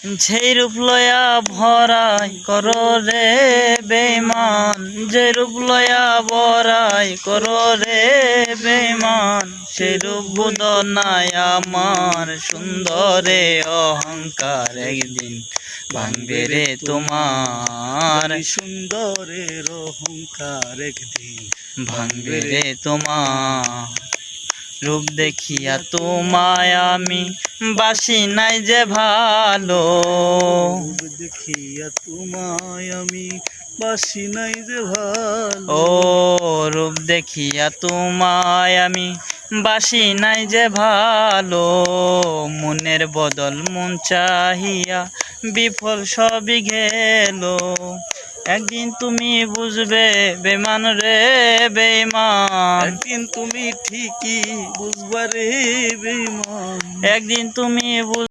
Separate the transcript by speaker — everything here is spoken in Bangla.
Speaker 1: যেই রূপ লয়া ভরাই করো রে বেঈমান, যে রূপ লয়া ভরাই করো রে বেঈমান, সেই রূপ বুদনায় আমার সুন্দরে অহংকার একদিন ভাঙবে রে তোমার,
Speaker 2: সুন্দরের অহংকার একদিন
Speaker 1: ভাঙবে রে তোমার। রূপ দেখিয়া তোমায় আমি বাসি নাই যে ভালো,
Speaker 2: দেখিয়া তোমায় আমি বাসি নাই যে ভালো।
Speaker 1: ও রূপ দেখিয়া তোমায় আমি বাসি নাই যে ভালো, মনের বদল মন চাহিয়া বিফল সবই গেল। একদিন তুমি বুঝবে বেমান রে বেঈমান,
Speaker 2: একদিন তুমি ঠিকই বুঝবা রে বেঈমান,
Speaker 1: একদিন তুমি